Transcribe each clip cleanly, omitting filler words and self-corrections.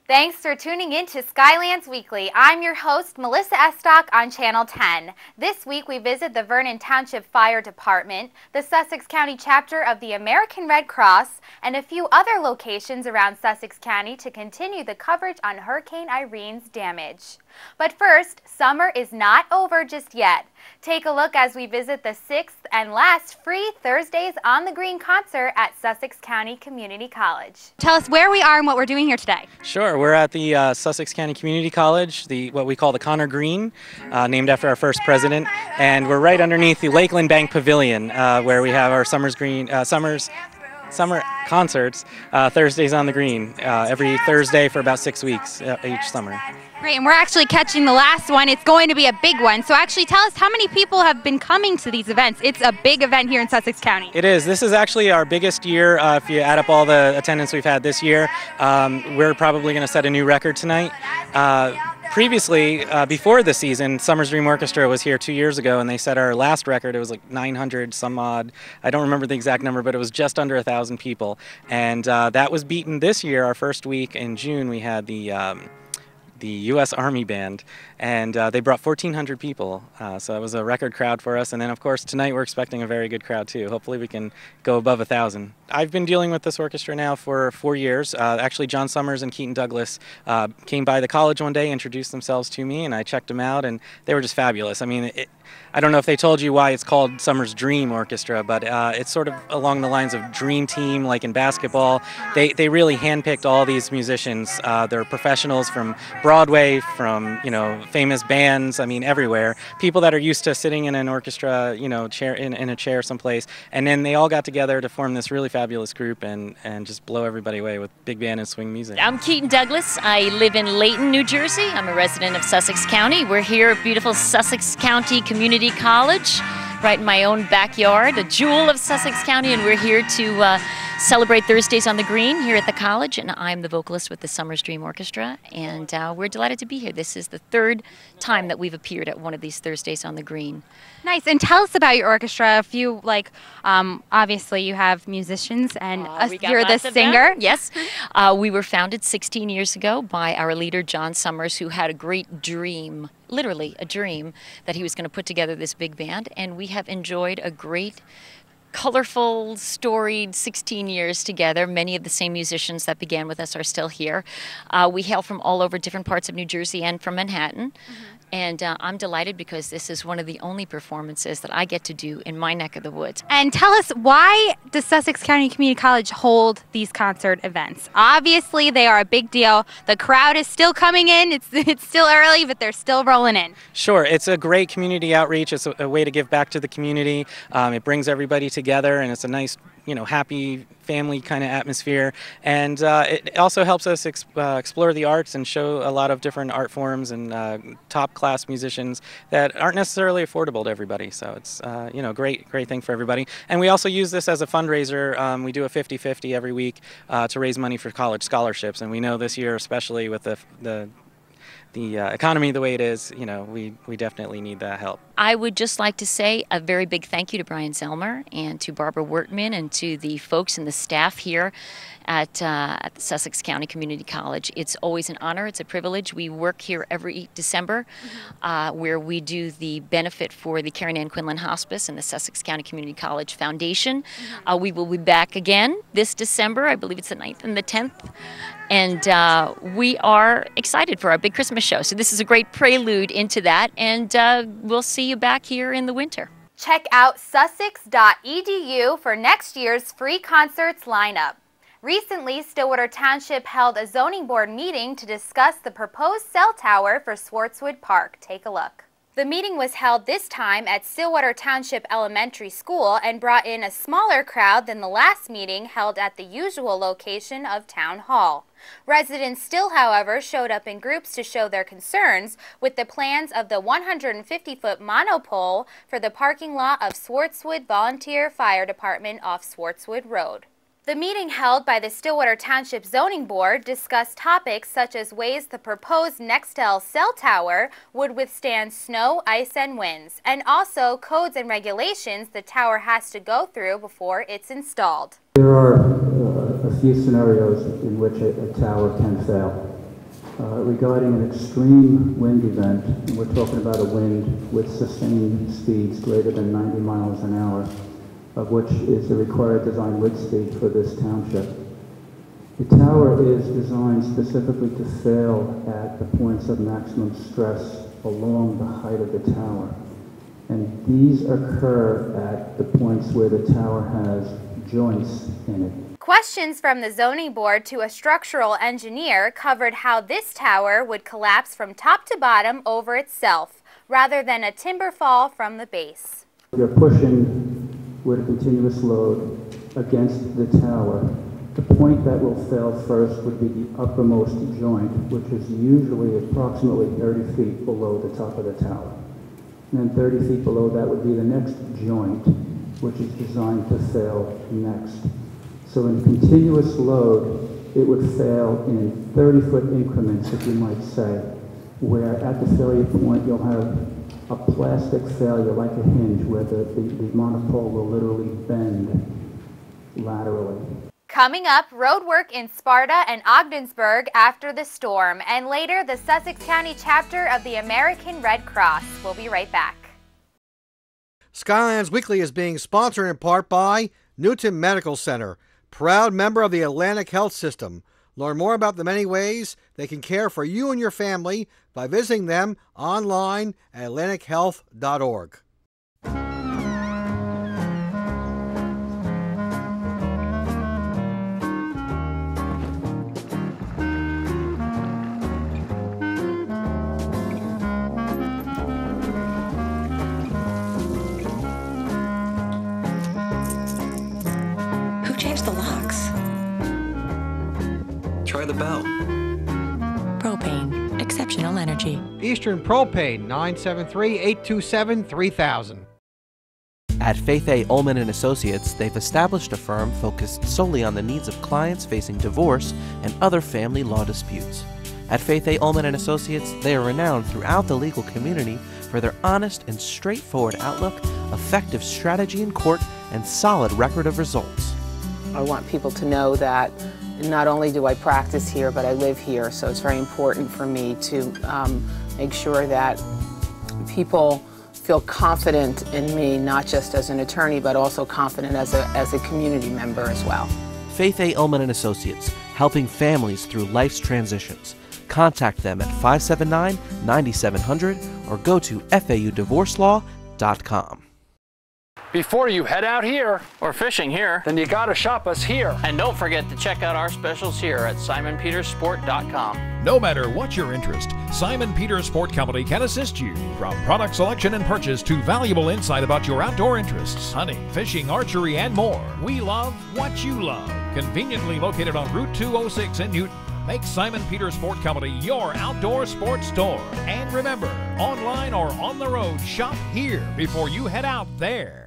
Thanks for tuning in to Skylands Weekly. I'm your host, Melissa Estock on Channel 10. This week we visit the Vernon Township Fire Department, the Sussex County chapter of the American Red Cross, and a few other locations around Sussex County to continue the coverage on Hurricane Irene's damage. But first, summer is not over just yet. Take a look as we visit the 6th and last free Thursdays on the Green concert at Sussex County Community College. Tell us where we are and what we're doing here today. Sure, we're at the Sussex County Community College, what we call the Connor Green, named after our first president, and we're right underneath the Lakeland Bank Pavilion, where we have our summer concerts, Thursdays on the Green, every Thursday for about 6 weeks each summer. Great, and we're actually catching the last one. It's going to be a big one. So actually tell us how many people have been coming to these events. It's a big event here in Sussex County. It is. This is actually our biggest year. If you add up all the attendance we've had this year, we're probably going to set a new record tonight. Previously, before the season, Summer's Dream Orchestra was here 2 years ago, and they set our last record. It was like 900 some odd. I don't remember the exact number, but it was just under 1,000 people. And that was beaten this year. Our first week in June, we had the U.S. Army Band, and they brought 1,400 people, so it was a record crowd for us. And then, of course, tonight we're expecting a very good crowd, too. Hopefully we can go above 1,000. I've been dealing with this orchestra now for 4 years. Actually, John Summers and Keaton Douglas came by the college one day, introduced themselves to me, and I checked them out, and they were just fabulous. I mean, I don't know if they told you why it's called Summer's Dream Orchestra, but it's sort of along the lines of Dream Team, like in basketball. They really handpicked all these musicians. They're professionals from Broadway, from famous bands. I mean, everywhere. People that are used to sitting in an orchestra, chair in a chair someplace, and then they all got together to form this really fabulous group and just blow everybody away with big band and swing music. I'm Keaton Douglas. I live in Layton, New Jersey. I'm a resident of Sussex County. We're here at beautiful Sussex County Community College, right in my own backyard, a jewel of Sussex County, and we're here to celebrate Thursdays on the Green here at the college, and I'm the vocalist with the Summer's Dream Orchestra, and we're delighted to be here. This is the third time that we've appeared at one of these Thursdays on the Green. Nice, and tell us about your orchestra. If you obviously you have musicians, and you're the singer. Yes, we were founded 16 years ago by our leader John Summers, who had a great dream, literally a dream, that he was going to put together this big band, and we have enjoyed a great, colorful, storied 16 years together. Many of the same musicians that began with us are still here. We hail from all over different parts of New Jersey and from Manhattan. And I'm delighted because this is one of the only performances that I get to do in my neck of the woods. And tell us, why does Sussex County Community College hold these concert events? Obviously, they are a big deal. The crowd is still coming in. It's still early, but they're still rolling in. Sure. It's a great community outreach. It's a way to give back to the community. It brings everybody together, and it's a nice, happy family kind of atmosphere. And it also helps us explore the arts and show a lot of different art forms and top-class musicians that aren't necessarily affordable to everybody. So it's great thing for everybody. And we also use this as a fundraiser. We do a 50-50 every week to raise money for college scholarships. And we know this year, especially with the economy the way it is, we definitely need that help. I would just like to say a very big thank you to Brian Zellmer and to Barbara Wertman and to the folks and the staff here at the Sussex County Community College. It's always an honor. It's a privilege. We work here every December where we do the benefit for the Karen Ann Quinlan Hospice and the Sussex County Community College Foundation. We will be back again this December. I believe it's the 9th and the 10th. And we are excited for our big Christmas show. So this is a great prelude into that, and we'll see you back here in the winter. Check out sussex.edu for next year's free concerts lineup. Recently, Stillwater Township held a zoning board meeting to discuss the proposed cell tower for Swartzwood Park. Take a look. The meeting was held this time at Stillwater Township Elementary School and brought in a smaller crowd than the last meeting held at the usual location of Town Hall. Residents still, however, showed up in groups to show their concerns with the plans of the 150-foot monopole for the parking lot of Swartzwood Volunteer Fire Department off Swartzwood Road. The meeting held by the Stillwater Township Zoning Board discussed topics such as ways the proposed Nextel cell tower would withstand snow, ice, and winds, and also codes and regulations the tower has to go through before it's installed. There are a few scenarios in which a tower can fail. regarding an extreme wind event. And we're talking about a wind with sustained speeds greater than 90 miles an hour, of which is the required design wind speed for this township. The tower is designed specifically to fail at the points of maximum stress along the height of the tower. And these occur at the points where the tower has joints in it. Questions from the zoning board to a structural engineer covered how this tower would collapse from top to bottom over itself, rather than a timber fall from the base. You're pushing with a continuous load against the tower. The point that will fail first would be the uppermost joint, which is usually approximately 30 feet below the top of the tower. And then 30 feet below that would be the next joint, which is designed to fail next. So in continuous load, it would fail in 30-foot increments, if you might say, where at the failure point you'll have a plastic failure like a hinge where the monopole will literally bend laterally. Coming up, road work in Sparta and Ogdensburg after the storm, and later the Sussex County chapter of the American Red Cross. We'll be right back. Skylands Weekly is being sponsored in part by Newton Medical Center, proud member of the Atlantic Health System. Learn more about the many ways they can care for you and your family by visiting them online at atlantichealth.org. The locks. Try the bell. Propane. Exceptional energy. Eastern Propane, 973-827-3000. At Faith A. Ullman & Associates, they've established a firm focused solely on the needs of clients facing divorce and other family law disputes. At Faith A. Ullman & Associates, they are renowned throughout the legal community for their honest and straightforward outlook, effective strategy in court, and solid record of results. I want people to know that not only do I practice here, but I live here, so it's very important for me to make sure that people feel confident in me, not just as an attorney, but also confident as a community member as well. Faith A. Ullman & Associates, helping families through life's transitions. Contact them at 579-9700 or go to faudivorcelaw.com. Before you head out here, or fishing here, then you gotta shop us here. And don't forget to check out our specials here at SimonPetersport.com. No matter what your interest, Simon Peters Sport Company can assist you. From product selection and purchase to valuable insight about your outdoor interests, hunting, fishing, archery, and more. We love what you love. Conveniently located on Route 206 in Newton. Make Simon Peters Sport Company your outdoor sports store. And remember, online or on the road, shop here before you head out there.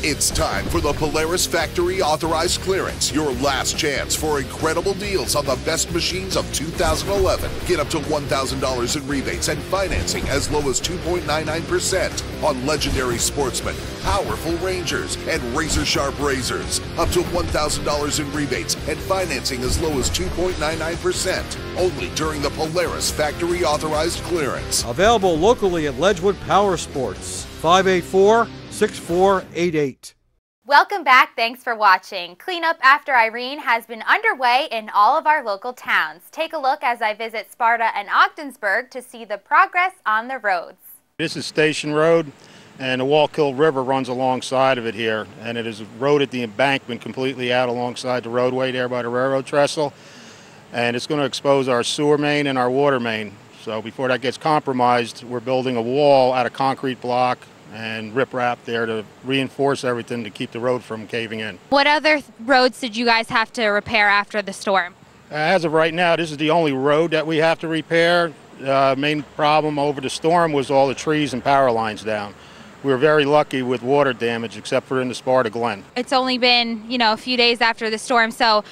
It's time for the Polaris Factory Authorized Clearance, your last chance for incredible deals on the best machines of 2011. Get up to $1,000 in rebates and financing as low as 2.99% on legendary Sportsman, powerful Rangers, and razor-sharp razors. Up to $1,000 in rebates and financing as low as 2.99%. Only during the Polaris Factory Authorized Clearance. Available locally at Ledgewood Power Sports, 584-6488. Welcome back. Thanks for watching. Cleanup after Irene has been underway in all of our local towns. Take a look as I visit Sparta and Ogdensburg to see the progress on the roads. This is Station Road, and the Wallkill River runs alongside of it here, and it is eroded the embankment completely out alongside the roadway there by the railroad trestle, and it's going to expose our sewer main and our water main. So before that gets compromised, we're building a wall out of concrete block and riprap there to reinforce everything to keep the road from caving in. What other roads did you guys have to repair after the storm? As of right now, this is the only road that we have to repair. Main problem over the storm was all the trees and power lines down. We were very lucky with water damage, except for in the Sparta Glen. It's only been, a few days after the storm, so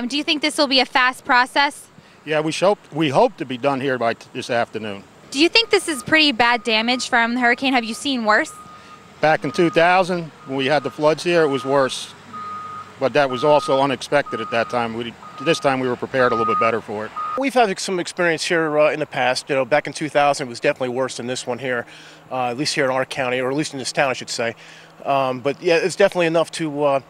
do you think this will be a fast process? Yeah, we hope to be done here by this afternoon. Do you think this is pretty bad damage from the hurricane? Have you seen worse? Back in 2000, when we had the floods here, it was worse. but that was also unexpected at that time. This time we were prepared a little bit better for it. We've had some experience here in the past. You know, back in 2000 it was definitely worse than this one here, at least here in our county, or at least in this town I should say. But yeah, it's definitely enough to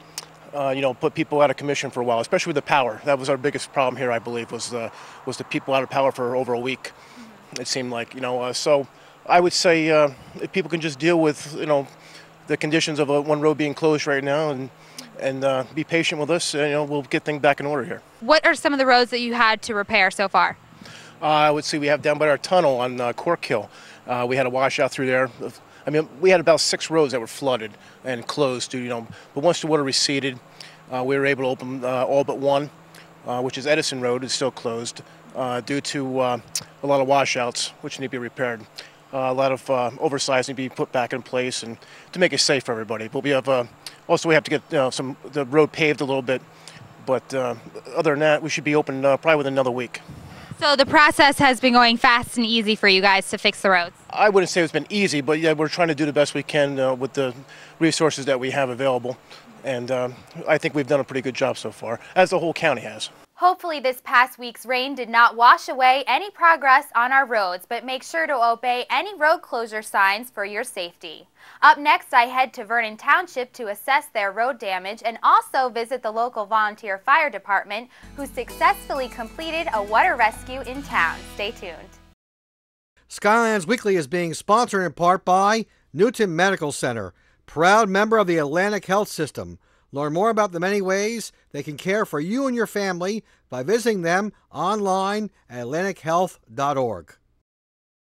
you know, put people out of commission for a while, especially with the power. That was our biggest problem here, I believe, was the people out of power for over a week. It seemed like, you know, so I would say if people can just deal with, you know, the conditions of one road being closed right now and be patient with us, you know, we'll get things back in order here. What are some of the roads that you had to repair so far? I would say we have down by our tunnel on Cork Hill. We had a washout through there. I mean, we had about 6 roads that were flooded and closed, you know, but once the water receded, we were able to open all but one, which is Edison Road. It's still closed due to a lot of washouts, which need to be repaired. A lot of oversize need to be put back in place and to make it safe for everybody. But we have also we have to get the road paved a little bit. But other than that, we should be open probably within another week. So the process has been going fast and easy for you guys to fix the roads? I wouldn't say it's been easy, but yeah, we're trying to do the best we can with the resources that we have available. And I think we've done a pretty good job so far, as the whole county has. Hopefully this past week's rain did not wash away any progress on our roads, but make sure to obey any road closure signs for your safety. Up next, I head to Vernon Township to assess their road damage and also visit the local volunteer fire department who successfully completed a water rescue in town. Stay tuned. Skylands Weekly is being sponsored in part by Newton Medical Center, proud member of the Atlantic Health System. Learn more about the many ways they can care for you and your family by visiting them online at atlantichealth.org.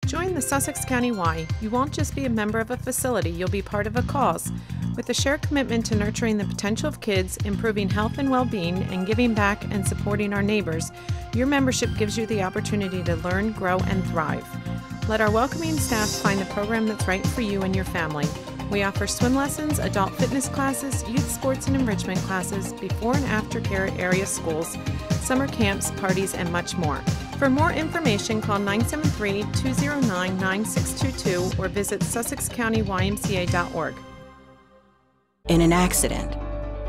Join the Sussex County Y. You won't just be a member of a facility, you'll be part of a cause. With a shared commitment to nurturing the potential of kids, improving health and well-being, and giving back and supporting our neighbors, your membership gives you the opportunity to learn, grow, and thrive. Let our welcoming staff find the program that's right for you and your family. We offer swim lessons, adult fitness classes, youth sports and enrichment classes, before and after care at area schools, summer camps, parties, and much more. For more information, call 973-209-9622 or visit SussexCountyYMCA.org. In an accident,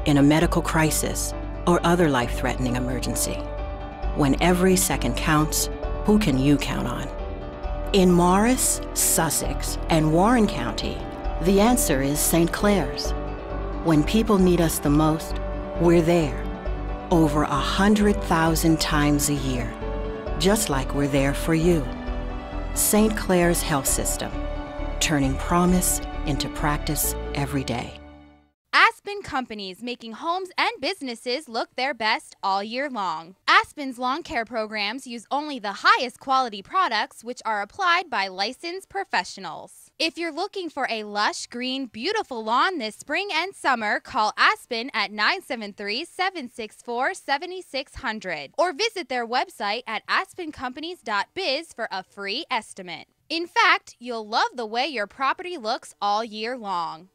in a medical crisis, or other life-threatening emergency, when every second counts, who can you count on? In Morris, Sussex, and Warren County, the answer is St. Clair's. When people need us the most, we're there. Over 100,000 times a year. Just like we're there for you. St. Clair's Health System. Turning promise into practice every day. Aspen Companies, making homes and businesses look their best all year long. Aspen's lawn care programs use only the highest quality products which are applied by licensed professionals. If you're looking for a lush, green, beautiful lawn this spring and summer, call Aspen at 973-764-7600 or visit their website at aspencompanies.biz for a free estimate. In fact, you'll love the way your property looks all year long.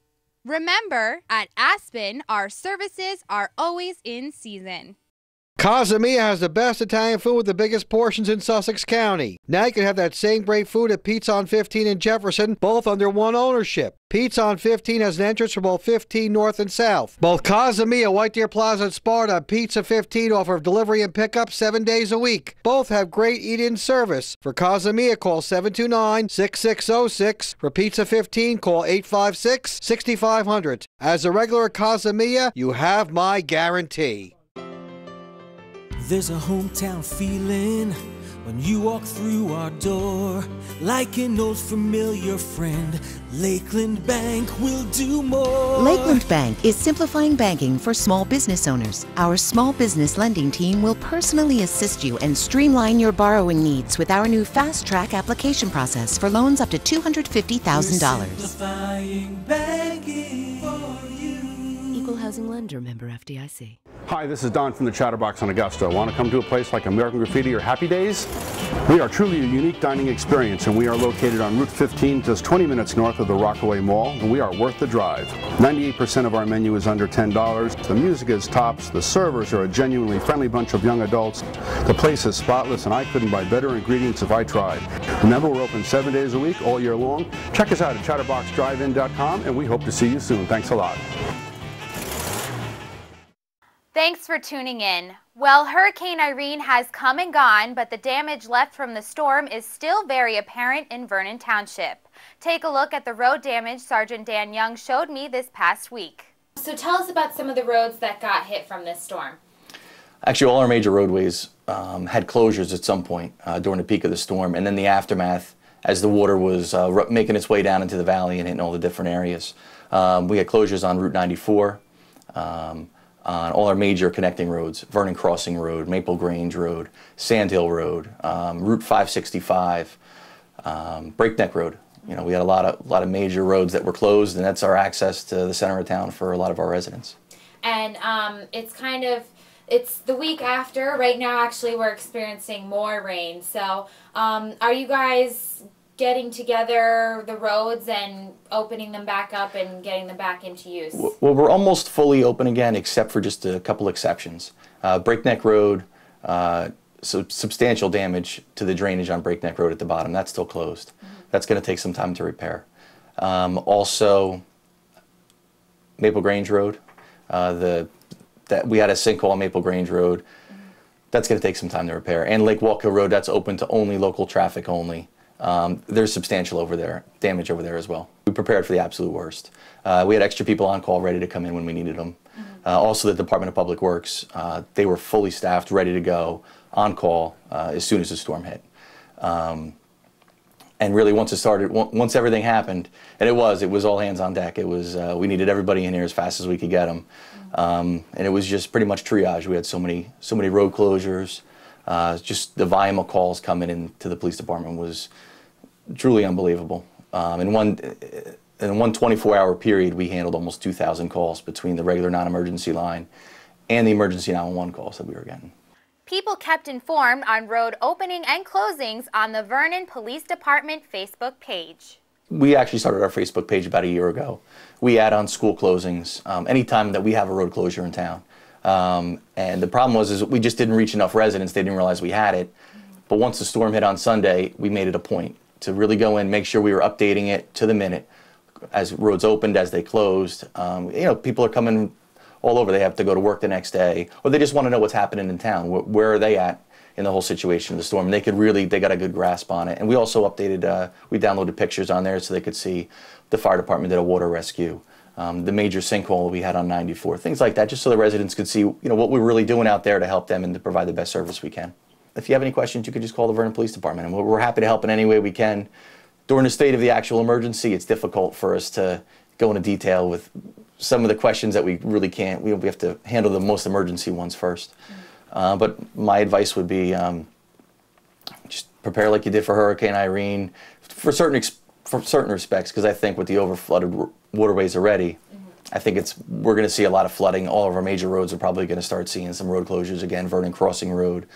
Remember, at Aspen, our services are always in season. Casa Mia has the best Italian food with the biggest portions in Sussex County. Now you can have that same great food at Pizza on 15 in Jefferson, both under one ownership. Pizza on 15 has an entrance for both 15 North and South. Both Casa Mia, White Deer Plaza, and Sparta Pizza 15 offer delivery and pickup 7 days a week. Both have great eat-in service. For Casa Mia, call 729-6606. For Pizza 15, call 856-6500. As a regular Casa Mia, you have my guarantee. There's a hometown feeling when you walk through our door, like an old familiar friend. Lakeland Bank will do more. Lakeland Bank is simplifying banking for small business owners. Our small business lending team will personally assist you and streamline your borrowing needs with our new fast track application process for loans up to $250,000. Simplifying banking for you. Equal housing lender, member FDIC. Hi, this is Don from the Chatterbox on Augusta. Want to come to a place like American Graffiti or Happy Days? We are truly a unique dining experience, and we are located on Route 15, just 20 minutes north of the Rockaway Mall, and we are worth the drive. 98% of our menu is under $10. The music is tops. The servers are a genuinely friendly bunch of young adults. The place is spotless, and I couldn't buy better ingredients if I tried. Remember, we're open 7 days a week, all year long. Check us out at chatterboxdrivein.com, and we hope to see you soon. Thanks a lot. Thanks for tuning in. Well, Hurricane Irene has come and gone, but the damage left from the storm is still very apparent in Vernon Township. Take a look at the road damage Sergeant Dan Young showed me this past week. So tell us about some of the roads that got hit from this storm. Actually, all our major roadways had closures at some point during the peak of the storm, and then the aftermath as the water was making its way down into the valley and hitting all the different areas. We had closures on Route 94, on all our major connecting roads, Vernon Crossing Road, Maple Grange Road, Sand Hill Road, Route 565, Breakneck Road. You know, we had a lot of major roads that were closed, and that's our access to the center of town for a lot of our residents. And it's the week after. Right now, actually, we're experiencing more rain. So are you guys getting together the roads and opening them back up and getting them back into use? Well, we're almost fully open again, except for just a couple exceptions. Breakneck Road, substantial damage to the drainage on Breakneck Road at the bottom. That's still closed. That's going to take some time to repair. Also, Maple Grange Road, we had a sinkhole on Maple Grange Road. That's going to take some time to repair. And Lake Walkill Road, that's open to only local traffic only. There's substantial damage over there as well. We prepared for the absolute worst. We had extra people on call ready to come in when we needed them. Also, the Department of Public Works, they were fully staffed, ready to go, on call as soon as the storm hit. And really, once it started, once everything happened, and it was all hands on deck. It was we needed everybody in here as fast as we could get them, and it was just pretty much triage. We had so many road closures. Just the volume of calls coming into the police department was truly unbelievable. In one 24-hour period, we handled almost 2,000 calls between the regular non-emergency line and the emergency 911 calls that we were getting. People kept informed on road opening and closings on the Vernon Police Department Facebook page. We actually started our Facebook page about a year ago. We add on school closings anytime that we have a road closure in town. And the problem was we just didn't reach enough residents. They didn't realize we had it. But once the storm hit on Sunday, we made it a point to really go in, make sure we were updating it to the minute as roads opened, as they closed. You know, people are coming all over. They have to go to work the next day, or they just want to know what's happening in town. Where are they at in the whole situation of the storm? And they got a good grasp on it. And we also updated, we downloaded pictures on there so they could see the fire department did a water rescue. The major sinkhole we had on 94, things like that, just so the residents could see, you know, what we're really doing out there to help them and to provide the best service we can. If you have any questions, you can just call the Vernon Police Department, and we're happy to help in any way we can. During the state of the actual emergency, it's difficult for us to go into detail with some of the questions that we really can't. We have to handle the most emergency ones first. But my advice would be just prepare like you did for Hurricane Irene, for certain respects, because I think with the overflooded waterways already, I think we're going to see a lot of flooding. All of our major roads are probably going to start seeing some road closures again, Vernon Crossing Road.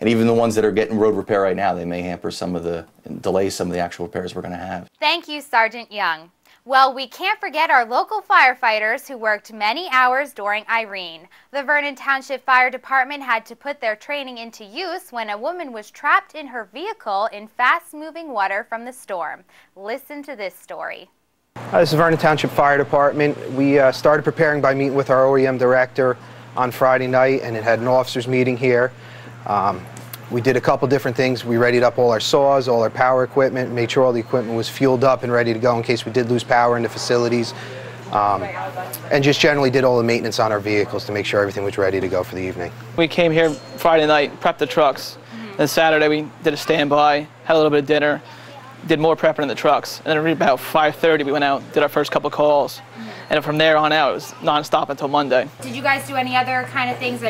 And even the ones that are getting road repair right now, they may hamper delay some of the actual repairs we're going to have. Thank you, Sergeant Young. Well, we can't forget our local firefighters who worked many hours during Irene. The Vernon Township Fire Department had to put their training into use when a woman was trapped in her vehicle in fast-moving water from the storm. Listen to this story. This is Vernon Township Fire Department. We started preparing by meeting with our OEM director on Friday night, and it had an officers meeting here. We did a couple different things. We readied up all our saws, all our power equipment, made sure all the equipment was fueled up and ready to go in case we did lose power in the facilities, and just generally did all the maintenance on our vehicles to make sure everything was ready to go for the evening. We came here Friday night, prepped the trucks, and Saturday we did a standby, had a little bit of dinner, did more prepping in the trucks, and then about 5:30 we went out, did our first couple of calls, and from there on out it was non-stop until Monday. Did you guys do any other kind of things?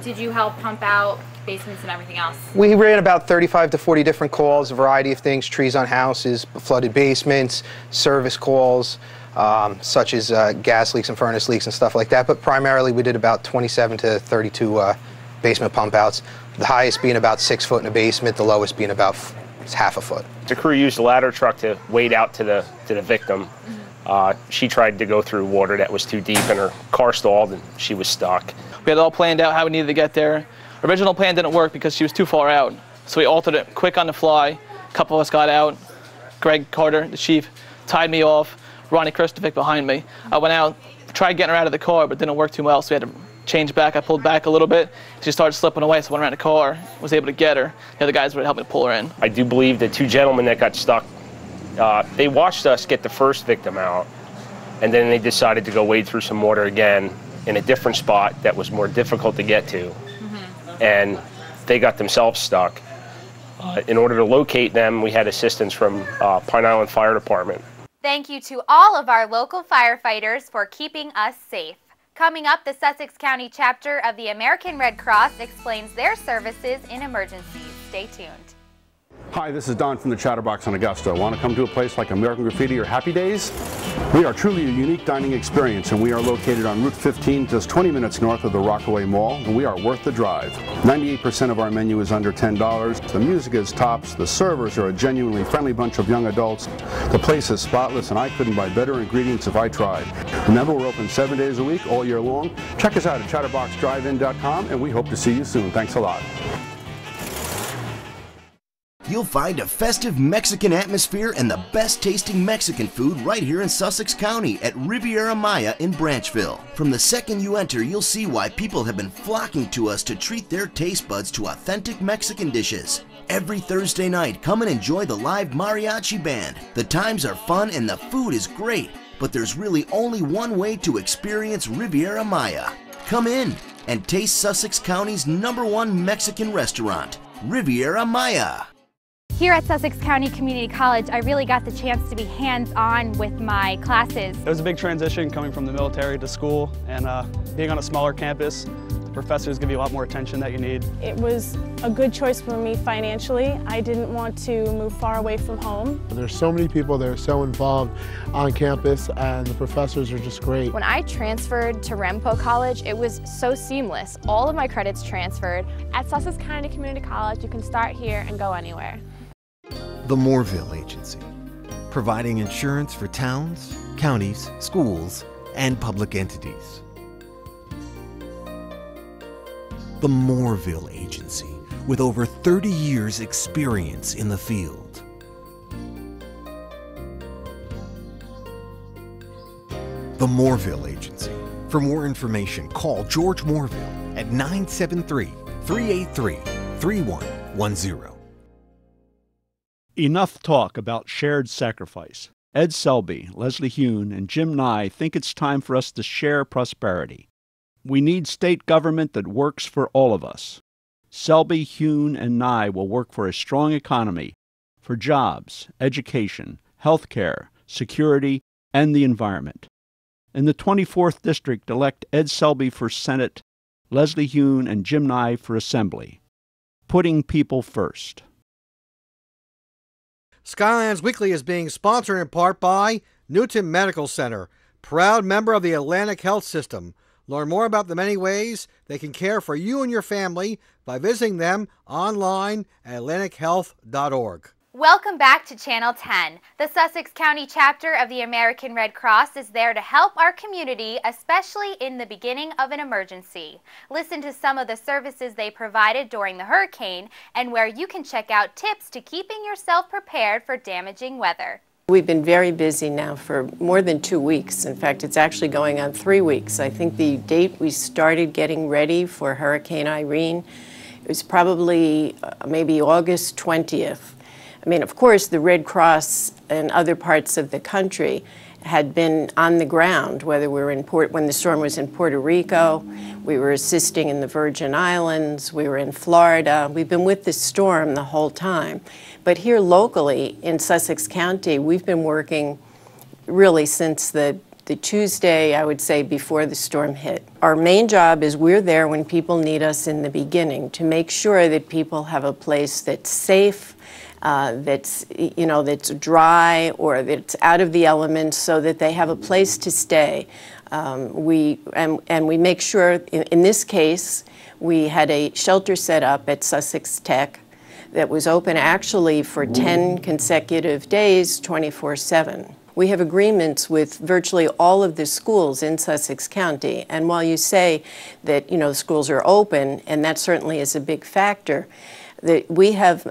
Did you help pump out basements and everything else? We ran about 35 to 40 different calls, a variety of things, trees on houses, flooded basements, service calls, such as gas leaks and furnace leaks and stuff like that, but primarily we did about 27 to 32 basement pump outs, the highest being about 6 foot in a basement, the lowest being about half a foot. The crew used a ladder truck to wade out to the victim. She tried to go through water that was too deep and her car stalled and she was stuck. We had it all planned out how we needed to get there. Original plan didn't work because she was too far out, so we altered it quick on the fly. A couple of us got out. Greg Carter, the chief, tied me off. Ronnie Kristovic behind me. I went out, tried getting her out of the car, but it didn't work too well, so we had to changed back. I pulled back a little bit. She started slipping away, so I went around the car, was able to get her. The other guys would help me pull her in. I do believe the two gentlemen that got stuck, they watched us get the first victim out, and then they decided to go wade through some water again in a different spot that was more difficult to get to. And they got themselves stuck. In order to locate them, we had assistance from Pine Island Fire Department. Thank you to all of our local firefighters for keeping us safe. Coming up, the Sussex County chapter of the American Red Cross explains their services in emergencies. Stay tuned. Hi, this is Don from the Chatterbox in Augusta. Want to come to a place like American Graffiti or Happy Days? We are truly a unique dining experience, and we are located on Route 15, just 20 minutes north of the Rockaway Mall, and we are worth the drive. 98% of our menu is under $10. The music is tops. The servers are a genuinely friendly bunch of young adults. The place is spotless, and I couldn't buy better ingredients if I tried. Remember, we're open 7 days a week, all year long. Check us out at chatterboxdrivein.com, and we hope to see you soon. Thanks a lot. You'll find a festive Mexican atmosphere and the best tasting Mexican food right here in Sussex County at Riviera Maya in Branchville. From the second you enter, you'll see why people have been flocking to us to treat their taste buds to authentic Mexican dishes. Every Thursday night, come and enjoy the live mariachi band. The times are fun and the food is great, but there's really only one way to experience Riviera Maya. Come in and taste Sussex County's #1 Mexican restaurant, Riviera Maya. Here at Sussex County Community College, I really got the chance to be hands-on with my classes. It was a big transition coming from the military to school, and being on a smaller campus, the professors give you a lot more attention that you need. It was a good choice for me financially. I didn't want to move far away from home. There's so many people that are so involved on campus, and the professors are just great. When I transferred to Remco College, it was so seamless. All of my credits transferred. At Sussex County Community College, you can start here and go anywhere. The Moorville Agency, providing insurance for towns, counties, schools, and public entities. The Moorville Agency, with over 30 years' experience in the field. The Moorville Agency. For more information, call George Moorville at 973-383-3110. Enough talk about shared sacrifice. Ed Selby, Leslie Hune, and Jim Nye think it's time for us to share prosperity. We need state government that works for all of us. Selby, Hune, and Nye will work for a strong economy, for jobs, education, health care, security, and the environment. In the 24th District, elect Ed Selby for Senate, Leslie Hune, and Jim Nye for Assembly. Putting people first. Skylands Weekly is being sponsored in part by Newton Medical Center, proud member of the Atlantic Health System. Learn more about the many ways they can care for you and your family by visiting them online at atlantichealth.org. Welcome back to Channel 10. The Sussex County chapter of the American Red Cross is there to help our community, especially in the beginning of an emergency. Listen to some of the services they provided during the hurricane and where you can check out tips to keeping yourself prepared for damaging weather. We've been very busy now for more than 2 weeks. In fact, it's actually going on 3 weeks. I think the date we started getting ready for Hurricane Irene was probably maybe August 20th. I mean, of course, the Red Cross and other parts of the country had been on the ground, whether we were in when the storm was in Puerto Rico, we were assisting in the Virgin Islands, we were in Florida. We've been with the storm the whole time. But here locally in Sussex County, we've been working really since the Tuesday, I would say, before the storm hit. Our main job is we're there when people need us in the beginning to make sure that people have a place that's safe, that's dry or that's out of the elements so that they have a place to stay. We make sure, in this case, we had a shelter set up at Sussex Tech that was open actually for 10 consecutive days, 24/7. We have agreements with virtually all of the schools in Sussex County, and while you say that the schools are open, and that certainly is a big factor, that we have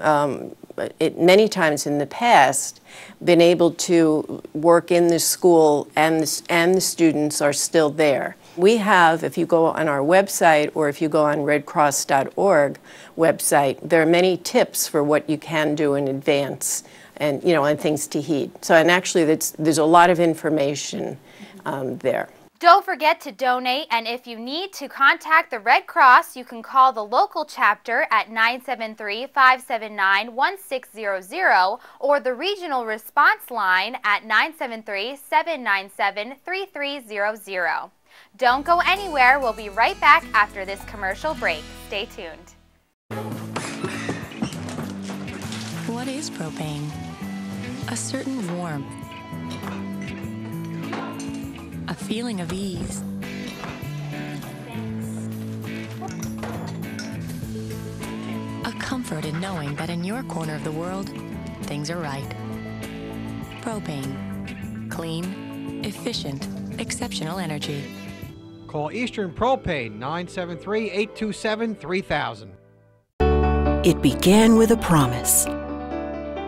many times in the past been able to work in the school and the students are still there. We have, if you go on our website or if you go on redcross.org website, there are many tips for what you can do in advance and, and things to heed. So, and actually there's a lot of information there. Don't forget to donate, and if you need to contact the Red Cross, you can call the local chapter at 973-579-1600 or the regional response line at 973-797-3300. Don't go anywhere. We'll be right back after this commercial break. Stay tuned. What is propane? A certain warmth. A feeling of ease. A comfort in knowing that in your corner of the world, things are right. Propane. Clean, efficient, exceptional energy. Call Eastern Propane 973-827-3000. It began with a promise.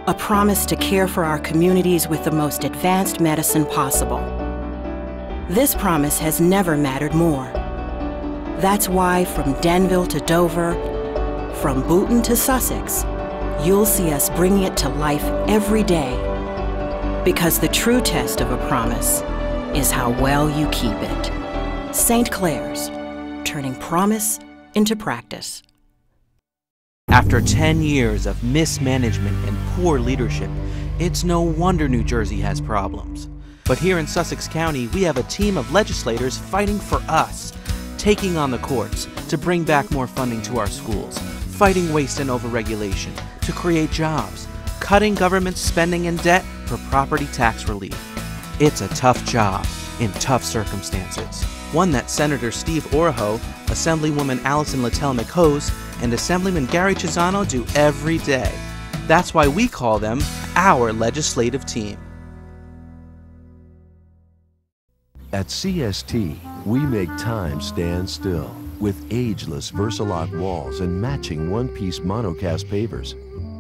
A promise to care for our communities with the most advanced medicine possible. This promise has never mattered more. That's why from Denville to Dover, from Booton to Sussex, you'll see us bringing it to life every day. Because the true test of a promise is how well you keep it. St. Clair's, turning promise into practice. After 10 years of mismanagement and poor leadership, it's no wonder New Jersey has problems. But here in Sussex County, we have a team of legislators fighting for us, taking on the courts to bring back more funding to our schools, fighting waste and overregulation to create jobs, cutting government spending and debt for property tax relief. It's a tough job in tough circumstances, one that Senator Steve Oraho, Assemblywoman Allison Littell McHose, and Assemblyman Gary Chisano do every day. That's why we call them our legislative team. At CST, we make time stand still with ageless Versalock walls and matching one-piece monocast pavers.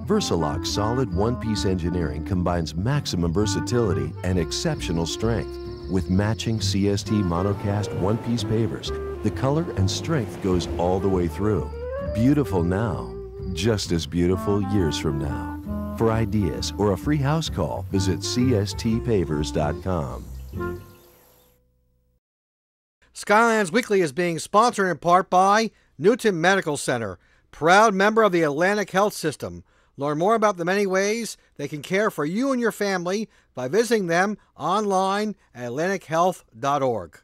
Versalock's solid one-piece engineering combines maximum versatility and exceptional strength. With matching CST monocast one-piece pavers, the color and strength goes all the way through. Beautiful now, just as beautiful years from now. For ideas or a free house call, visit cstpavers.com. Skylands Weekly is being sponsored in part by Newton Medical Center, proud member of the Atlantic Health System. Learn more about the many ways they can care for you and your family by visiting them online at atlantichealth.org.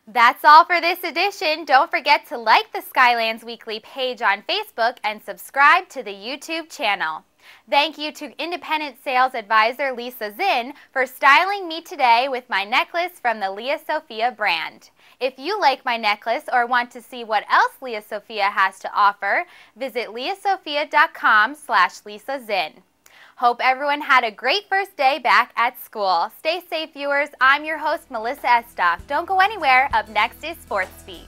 That's all for this edition. Don't forget to like the Skylands Weekly page on Facebook and subscribe to the YouTube channel. Thank you to independent sales advisor Lisa Zinn for styling me today with my necklace from the Leah Sophia brand. If you like my necklace or want to see what else Leah Sophia has to offer, visit leahsophia.com/Lisa Zinn. Hope everyone had a great first day back at school. Stay safe, viewers. I'm your host, Melissa Estoff. Don't go anywhere. Up next is Sports Beat.